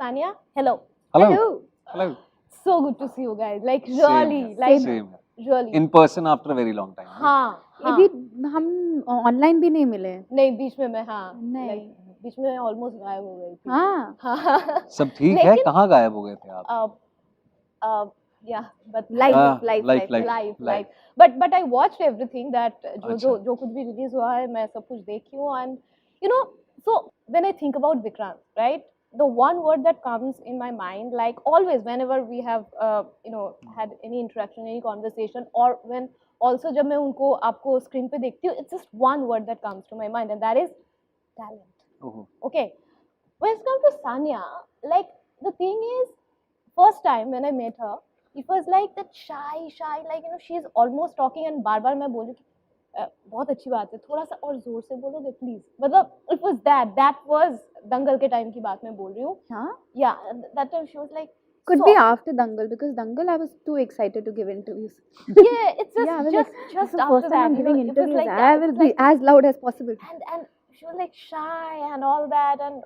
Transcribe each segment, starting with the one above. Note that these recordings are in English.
Sanya, hello. Hello. Hello. So good to see you guys. Like Same really, here. like Same. really. In person after a very long time. right? हाँ हाँ भी हम online भी नहीं मिले नहीं बीच में मैं हाँ नहीं। like, बीच में ऑलमोस्ट गायब हो गई थी हाँ हाँ सब ठीक है लेकिन- कहाँ गायब हो गए थे आप yeah but Live, live but I watched everything that जो अच्छा। जो कुछ भी रिलीज हुआ है मैं सब कुछ देखी हूँ and you know so when I think about Vikrant, right, the one word that comes in my mind, like always whenever we have had any interaction, any conversation, or when also जब मैं उनको आपको screen पे देखती हूँ, it's just one word that comes to my mind and that is talent. ओहो, Okay, when it comes to Sanya, like the thing is, first time when I met her, it was like that shy, like she's almost talking and बार मैं बोलूँ कि बहुत अच्छी बात है, थोड़ा सा और जोर से बोलोगे प्लीज, मतलब it was that was दंगल के टाइम की बात मैं बोल रही हूँ. हाँ Yeah, that time she was like. could so, be after Dangal because Dangal I was too excited to give interviews. Yeah, it's just Yeah, I was just like, just this is the after first time that, I'm giving it was interviews. like I that. will It's be like, as loud as possible. and she was like shy and all that and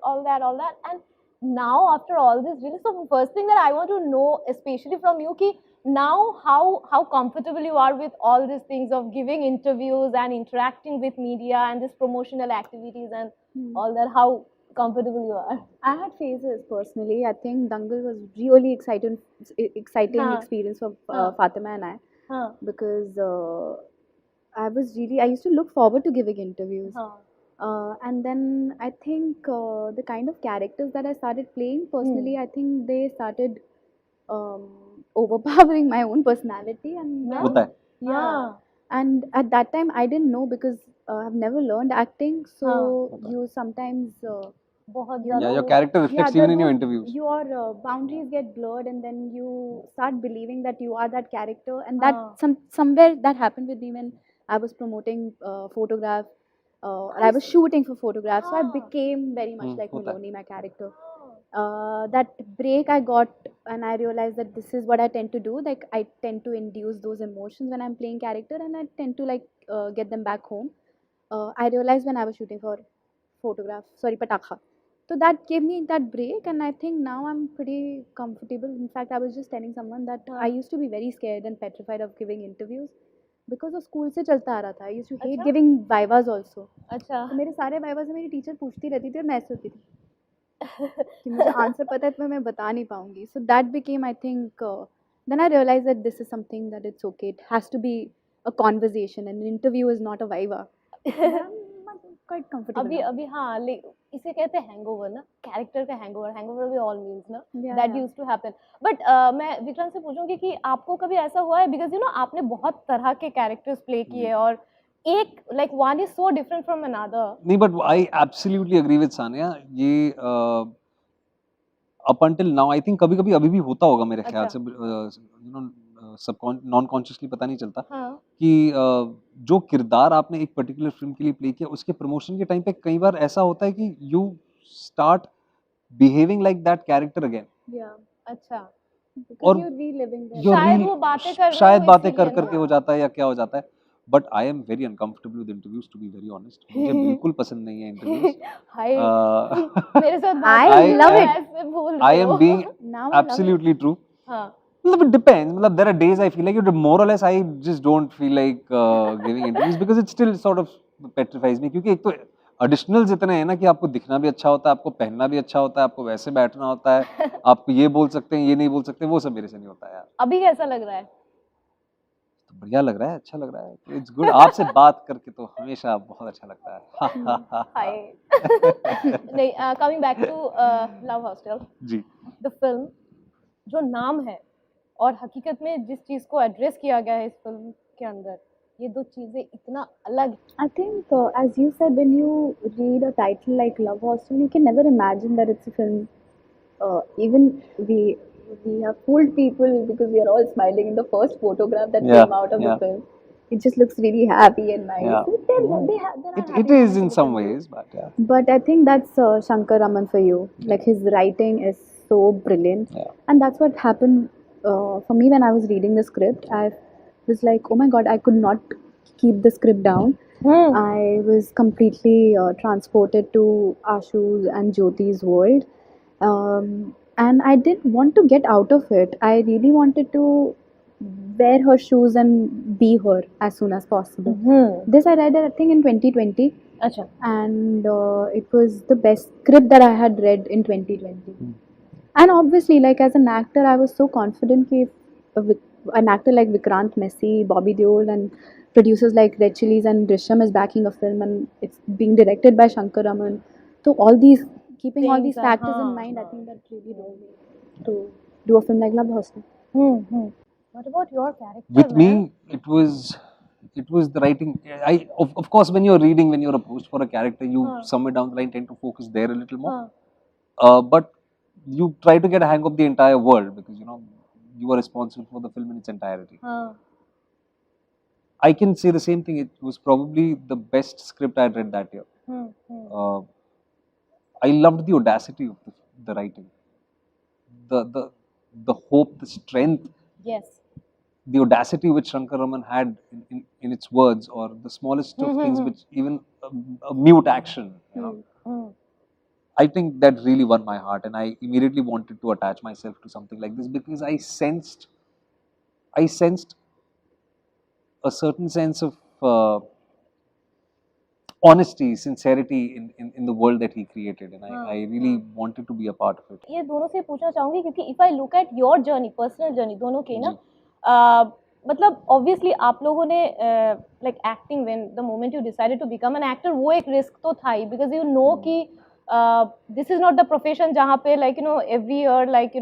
now after all this really, so first thing that I want to know especially from you ki now how comfortable you are with all these things of giving interviews and interacting with media and this promotional activities and all that, how comfortable you are. I had phases personally. I think Dangal was really exciting Huh. experience for Huh. Fatima and I Huh. because I used to look forward to giving interviews. Huh. And then I think the kind of characters that I started playing personally, I think they started overpowering my own personality. And then, होता है yeah. And at that time, I didn't know because I've never learned acting. So you sometimes बहुत You yeah ज़्यादा your वो- character reflects there even in your was- interviews your boundaries get blurred, and then you start believing that you are that character. And that somewhere that happened with me when I was promoting photograph. I was shooting for photographs, so I became very much like होता है. Maloney, my character. That break I got, and I realized that this is what I tend to do. Like I tend to induce those emotions when I'm playing character, and I tend to get them back home. I realized when I was shooting for Patakha. So that gave me that break, and I think now I'm pretty comfortable. In fact, I was just telling someone that I used to be very scared and petrified of giving interviews because of school से चलता आ रहा था. I used to hate अच्छा? giving vivas also. अच्छा तो मेरे सारे vivas में मेरी टीचर पूछती रहती थी और मैं ऐसे होती थी कि मुझे आंसर पता है तो मैं बता नहीं पाऊंगी. So that became, I think, then I realized that this is something that it's okay. It has to be a conversation, and an interview is not a viva. I'm quite comfortable. अभी now. अभी हाँ इसे कहते हैं hangover ना, character का hangover भी all means ना, Yeah, that yeah. Used to happen. But मैं विक्रांत से पूछूंगी कि आपको कभी ऐसा हुआ है, बिकॉज आपने बहुत तरह के कैरेक्टर्स प्ले किए और एक like one is so different from another. नहीं but I absolutely agree with Sania ये up until now I think कभी कभी अभी भी होता होगा मेरे ख्याल से नॉन कॉन्शियसली पता नहीं चलता कि जो किरदार आपने एक पर्टिकुलर फिल्म के लिए प्ले किया उसके प्रमोशन के टाइम पे कई बार ऐसा होता है कि you start behaving like that character again. अच्छा Because you're reliving that. शायद वो बातें कर रहे हो शायद बातें इसीलिए कर ना? करके हो जाता है या क्या हो जाता है. But I am very uncomfortable with interviews to be very honest. मुझे बिल्कुल पसंद नहीं है इंटरव्यूज. हाय मेरे साथ I love it. ऐसे बोल आई रहे एम हो. Being Now I love it. absolutely true. हाँ मतलब it depends. मतलब there are days I feel like it, more or less I just don't feel like giving interviews because it still sort of petrifies me. क्योंकि एक तो additionals इतने हैं ना कि आपको दिखना भी अच्छा होता है, आपको पहनना भी अच्छा होता है, आपको वैसे बैठना होता है, आपको ये बोल सकते हैं, ये नहीं बोल सकते, वो सब मेरे से नहीं होता है यार. अभी कैसा लग रहा है? तो बढ़िया लग रहा है, अच्छा लग रहा है. It's good. आपसे बात करके तो हमेशा बहुत अच्छा लगता है. हाय नहीं, coming back to Love Hostel, ji. The film, जो नाम है और हकीकत में जिस चीज को एड्रेस किया गया है इस फिल्म के अंदर, ये दो चीजें इतना अलग. I think, as you said, when you read a title like Love Hostel, you can never imagine that it's a film. Even we have fooled people because we are all smiling in the first photograph that Yeah, came out of yeah. the film. It just looks really happy and nice. Yeah. There are It happy is moments in the some film. ways, but yeah. But I think that's Shankar Raman for you. Like his writing is so brilliant, Yeah. and that's what happened for me when I was reading the script. I was like, oh my god, I could not keep the script down. I was completely transported to Ashu's and Jyoti's world. and I didn't want to get out of it. I really wanted to wear her shoes and be her as soon as possible. This I read, I think, in 2020, Acha. and it was the best script that I had read in 2020. And obviously, like as an actor, I was so confident that if an actor like Vikrant Massey, Bobby Deol, and producers like Red Chillies and Drishyam is backing a film and it's being directed by Shankar Raman. So all these, keeping all these Things are- factors in mind, I think that really drove me to do a film like Love Hostel. What about your character? With man? me, it was the writing. Of course, when you're reading, when you're approached for a character, you somewhere down the line tend to focus there a little more. But you try to get a hang of the entire world because you are responsible for the film in its entirety. I can say the same thing. It was probably the best script I had read that year. Uh, I loved the audacity of the writing, the the hope, the strength, Yes. the audacity which Shankar Raman had in its words, or the smallest of things, which even a mute action. I think that really won my heart, and I immediately wanted to attach myself to something like this because I sensed a certain sense of honesty, sincerity in the world that he created, and I really wanted to be a part of it. ये दोनों से पूछना चाहूंगी क्योंकि if I look at your journey personal journey दोनों की ना मतलब ऑब्वियसली आप लोगों ने like acting when the moment you decided to become an actor वो एक रिस्क तो था ही बिकॉज यू नो कि this is not the profession जहाँ पे लाइक एवरी ईयर लाइक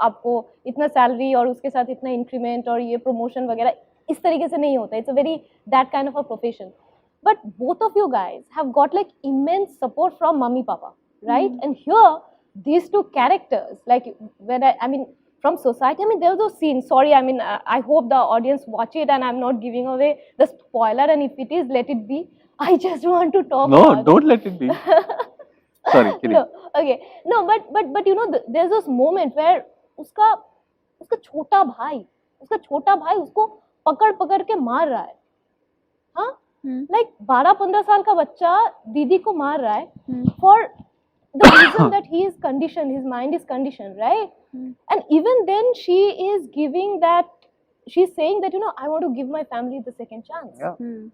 आपको इतना सैलरी और उसके साथ इतना इंक्रीमेंट और ये प्रमोशन वगैरह इस तरीके से नहीं होता it's a very that kind of a profession but both of you guys have got like immense support from mummy papa right and here these two characters like when I mean from society I mean there was a scene sorry I mean I hope the audience watch it and I'm not giving away the spoiler and if it is let it be I just want to talk No, about don't let it be. Sorry, kidding. no okay no but there's this moment where उसका उसका छोटा भाई उसको पकड़ के मार रहा है हाँ लाइक 12-15 साल का बच्चा दीदी को मार रहा है for the reason that he is condition his mind is condition right and even then she is giving that she is saying that I want to give my family the second chance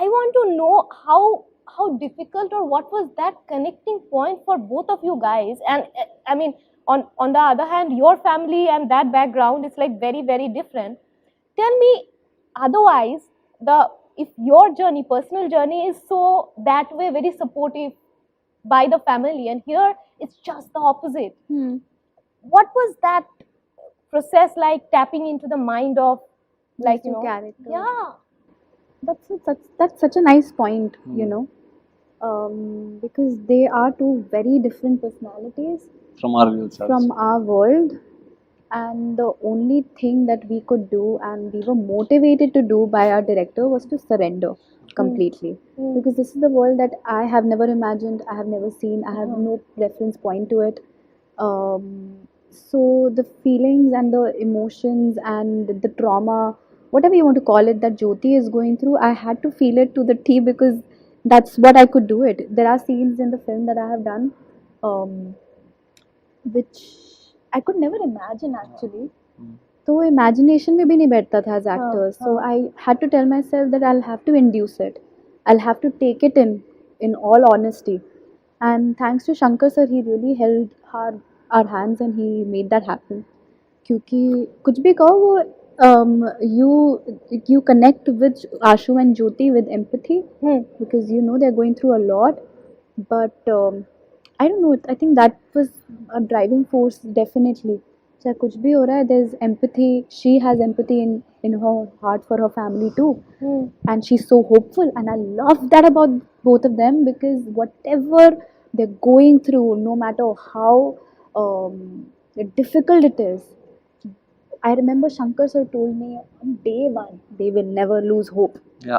I want to know how difficult or what was that connecting point for both of you guys and I mean on the other hand your family and that background is like very very different tell me otherwise the if your journey personal journey is so that way very supportive by the family and here it's just the opposite what was that process like tapping into the mind of like These two characters. yeah That's such a nice point, because they are two very different personalities From our real selves. from our world, and the only thing that we could do and we were motivated to do by our director was to surrender completely because this is the world that I have never imagined, I have never seen, I have no reference point to it. So the feelings and the emotions and the trauma, whatever you want to call it, that Jyoti is going through, I had to feel it to the T because that's what I could do it. There are scenes in the film that I have done which I could never imagine actually. तो imagination में भी नहीं बैठता था as actors. So I had to tell myself that I'll have to induce it. I'll have to take it in all honesty. And thanks to Shankar sir, he really held our hands and he made that happen. क्योंकि कुछ भी कहो वो you connect with Ashu and Jyoti with empathy because they're going through a lot. But I don't know. I think that was a driving force definitely. चाहे कुछ भी हो रहा है, there's empathy. She has empathy in her heart for her family too, and she's so hopeful. And I love that about both of them because whatever they're going through, no matter how difficult it is, I remember Shankar sir told me on day one, they will never lose hope. Yeah.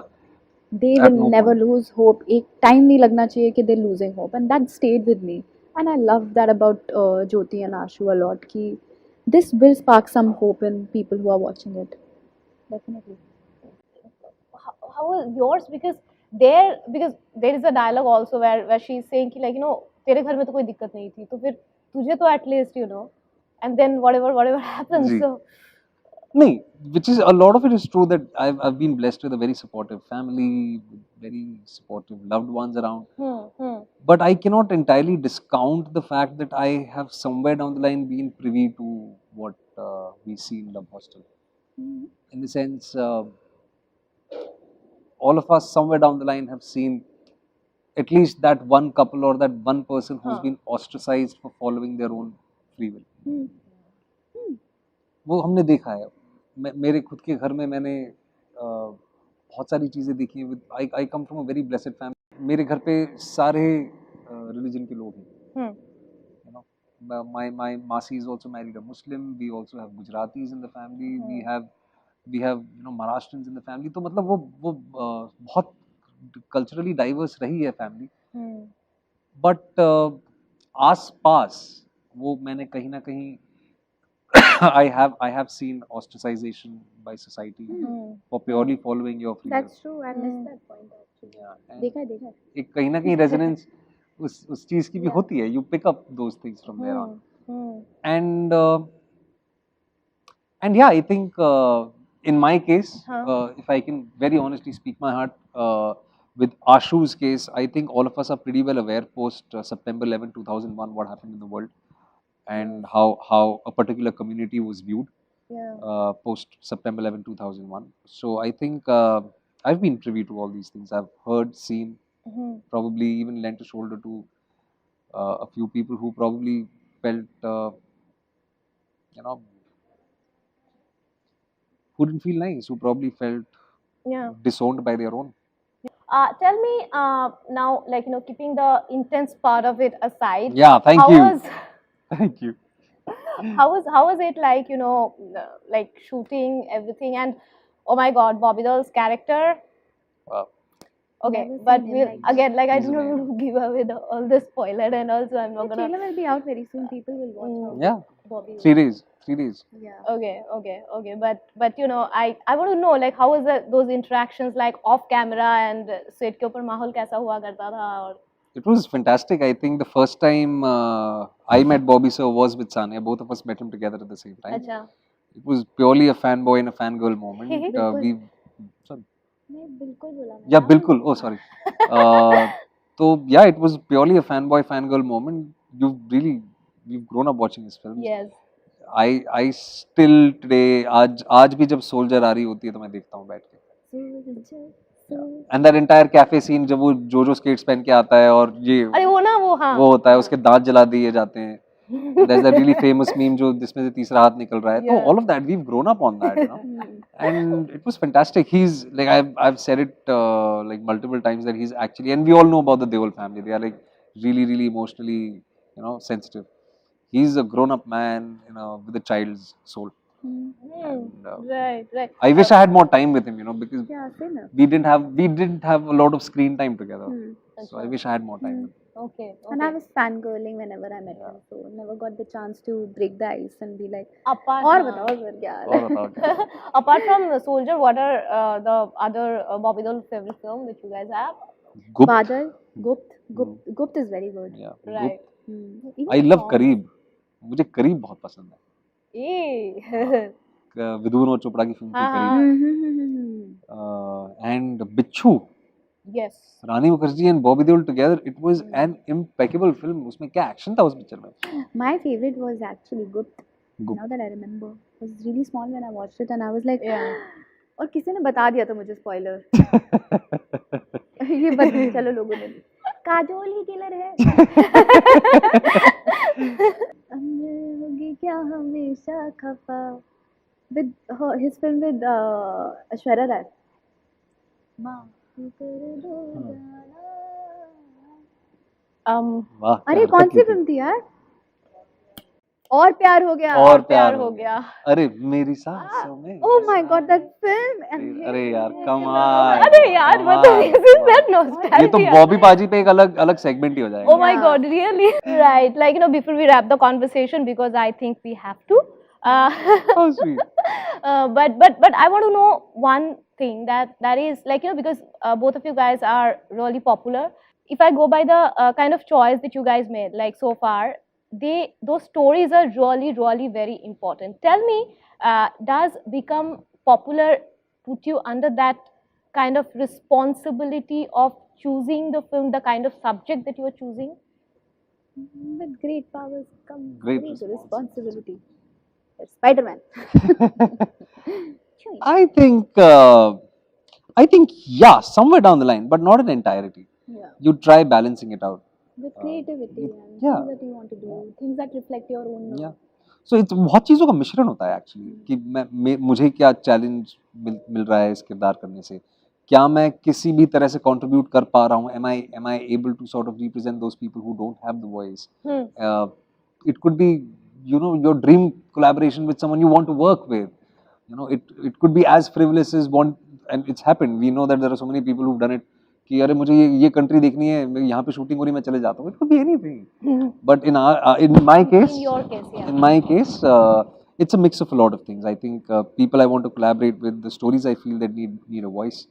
They At will no never point. lose hope. एक time नहीं लगना चाहिए कि they're losing hope, and that stayed with me. And I love that about Jyoti and Ashu a lot. कि this will spark some hope in people who are watching it. Definitely. how was yours because there is a dialogue also where she's saying कि like तेरे घर में तो कोई दिक्कत नहीं थी तो फिर तुझे तो at least, you know, and then whatever happens. Ji. So, No, which is a lot of it is true that I've been blessed with a very supportive family, with very supportive loved ones around. But I cannot entirely discount the fact that I have somewhere down the line been privy to what we see in Love Hostel. In the sense, all of us somewhere down the line have seen at least that one couple or that one person who's been ostracized for following their own free will. वो हमने देखा है. मेरे खुद के घर में मैंने बहुत सारी चीज़ें देखी हैं. I come from a very blessed family. मेरे घर पे सारे रिलीजन के लोग हैं. You know, my Masi is also married a Muslim. We also have Gujaratis in the family. We have you know Maharashtrians in the family. तो मतलब वो बहुत कल्चरली डाइवर्स रही है फैमिली. बट आस पास वो मैंने कहीं ना कहीं I have seen ostracization by society for purely following your free will. That's true. I missed that point actually. Yeah, and देखा. एक कहीं ना कहीं resonance उस चीज की भी होती है. You pick up those things from there on. And yeah, I think in my case, if I can very honestly speak my heart, with Ashu's case, I think all of us are pretty well aware post September 11, 2001, what happened in the world. And how a particular community was viewed post September 11, 2001. So I think I've been privy to all these things. I've heard, seen, probably even lent a shoulder to a few people who probably felt, you know, who didn't feel nice, who probably felt disowned by their own. Tell me now, like, you know, keeping the intense part of it aside. Yeah, thank you. Thank you. How was it like, you know, like shooting everything and oh my God, Bobby Deol's character? Wow. Okay, Never but seen him we'll like again, like, I He's don't want amazing. to give away all the spoiler, and also I'm The not gonna. trailer will be out very soon. People will watch how Yeah, Bobby. 3 days. 3 days. Yeah. Okay. But you know, I want to know, like, how was those interactions like off camera and set के ऊपर माहौल कैसा हुआ करता था और. It was fantastic. I think the first time I met Bobby sir was with Sanya. Both of us met him together at the same time. अच्छा. It was purely a fanboy and a fangirl moment. We, sorry. मैं बिल्कुल बोला मैंने. Yeah, bilkul. Oh, sorry. So yeah, it was purely a fanboy fangirl moment. You've grown up watching his films. Yes. I still today आज भी जब soldier आ रही होती है तो मैं देखता हूँ बैठ के. And that entire cafe scene जब वो जोजो स्केट्स पहन के आता है और ये अरे वो ना वो हाँ. वो होता है उसके दांत जला दिए जाते हैं. There's a really famous meme जो जिसमें से तीसरा हाथ निकल रहा है. तो all of that we've grown up on that, you know. And it was fantastic. He's like I've said it like multiple times that he's actually, and we all know about the Deol family. They are like really emotionally, you know, sensitive. He's a grown-up man, you know, with a child's soul. And, Right. I wish I had more time with him, you know, because same. we didn't have a lot of screen time together. So I wish I had more time with him. Okay. And I was fangirling whenever I met him, so never got the chance to break the ice and be like. Apart. और बताओ sir क्या हाल है? और बताओ क्या? Apart from Soldier, what are the other Bobby Deol favorite film which you guys have? Gupt. Badal, Gupt is very good. Yeah. Right. Even I love songs. करीब. मुझे करीब बहुत पसंद है. विदुर और चोपड़ा की फिल्म थी करीब. And बिच्छू. Yes. Rani Mukherjee and Bobby Deol together, it was an impeccable film. उसमें क्या एक्शन था उस पिक्चर में? My favorite was actually Gupt. Now that I remember, I was really small when I watched it, and I was like, और किसी ने बता दिया था मुझे spoiler. ये बता चलो लोगों ने. काजोल ही किलर है. होगी क्या हमेशा खफा. With his film with Aishwarya Rai. अरे कौन सी फिल्म थी यार? और प्यार हो गया. और प्यार हो गया. अरे मेरी सांसों में. Oh my God, that film. अरे यार कमाल. अरे यार मतलब this is that nostalgia. ये तो बॉबी पाजी पे एक अलग सेगमेंट ही हो जाएगा. Oh my God, really? Right. Like, you know, before we wrap the conversation, because I think we have to. Oh, sweet. But I want to know one thing that is like, you know, because both of you guys are really popular. If I go by the kind of choice that you guys made, like so far, those stories are really very important. Tell me, does become popular put you under that kind of responsibility of choosing the film, the kind of subject that you are choosing? With great powers come Great great responsibility. responsibility. It's Spider-Man. I think yeah, somewhere down the line, but not in entirety. Yeah. You try balancing it out. With creativity and yeah. things that you want to do, things that reflect your own. Yeah. So it's बहुत चीज़ों का मिश्रण होता है actually कि मुझे क्या challenge मिल रहा है इस किरदार करने से, क्या मैं किसी भी तरह से कंट्रीब्यूट कर पा रहा हूँ, am I able to sort of represent those people who don't have the voice. It could be, you know, your dream collaboration with someone you want to work with. You know, it could be as frivolous as one, and it's happened. We know that there are so many people who've done it. कि अरे मुझे ये country देखनी है, मैं यहाँ पे shooting हो रही, मैं चले जाता हूँ. It could be anything. But in my case, In your case, yeah. in my case, it's a mix of a lot of things. I think people I want to collaborate with, the stories I feel that need a voice,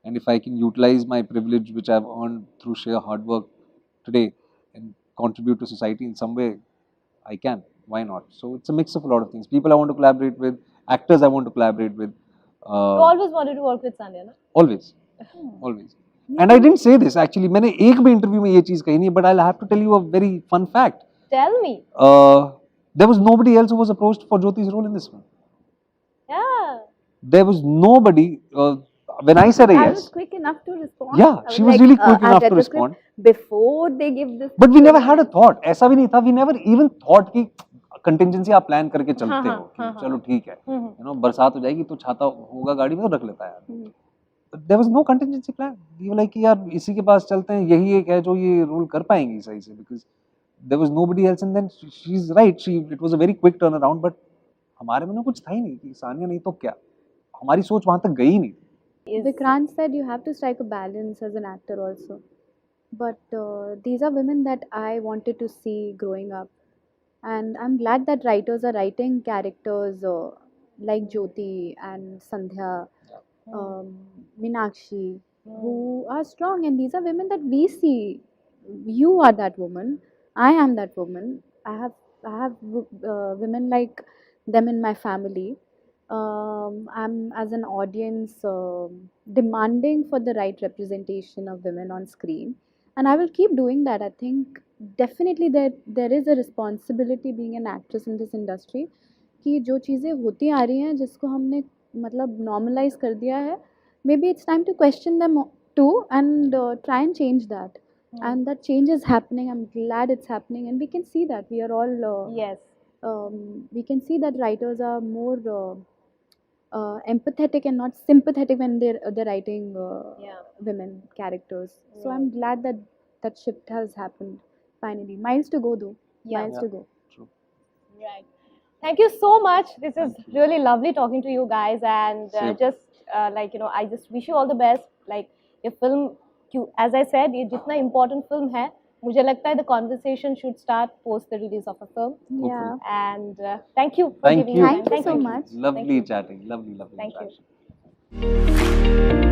and if I can utilize my privilege which I've earned through sheer hard work today and contribute to society in some way, I can. Why not? So it's a mix of a lot of things. People I want to collaborate with, actors I want to collaborate with. You always wanted to work with Sanya, na? Always, always. And I didn't say this actually. मैंने एक भी interview में ये चीज कही नहीं. But I'll have to tell you a very fun fact. Tell me. There was nobody else who was approached for Jyoti's role in this film. Yeah. There was nobody. When I said a I yes, was quick enough to respond. yeah, I she was was like, really quick I've enough read to the script respond. before they give this. But we never had a thought. ऐसा भी नहीं था. We never even thought कि contingency आप plan करके चलते हो कि चलो ठीक है. You know, बरसात हो जाएगी तो छाता होगा गाड़ी में तो रख लेता है यार. But there was no contingency plan. We were like कि यार इसी के पास चलते हैं. यही एक है जो ये रोल कर पाएंगी सही से, because there was nobody else. And then she's right. It was a very quick turnaround. But हमारे मन में कुछ था ही नहीं कि सानिया नहीं तो क्या. हमारी सोच वहाँ तक गई ही नहीं. Vikrant said you have to strike a balance as an actor also. But these are women that I wanted to see growing up. And I'm glad that writers are writing characters like Jyoti and Sandhya, Meenakshi, who are strong. And these are women that we see. You are that woman. I am that woman. I have women like them in my family. I'm, as an audience, demanding for the right representation of women on screen, and I will keep doing that. I think definitely there is a responsibility being an actress in this industry कि जो चीज़ें होती आ रही हैं जिसको हमने मतलब normalize कर दिया है, maybe it's time to question them too and try and change that. And that change is happening. I'm glad it's happening, and we can see that we are all Yes. we can see that writers are more empathetic and not sympathetic when they're writing women characters. So I'm glad that that shift has happened finally. Miles to go though. Yeah. Miles to go. True. Right. Thank you so much. This is really lovely talking to you guys, and Same. just like, you know, I just wish you all the best. Like, your film, as I said, ये जितना important film है, मुझे लगता है the conversation should start post the release of a film. Yeah. And thank you for Thank giving you. your time. Thank you so much. Lovely Thank you. chatting. Lovely Thank you. interaction.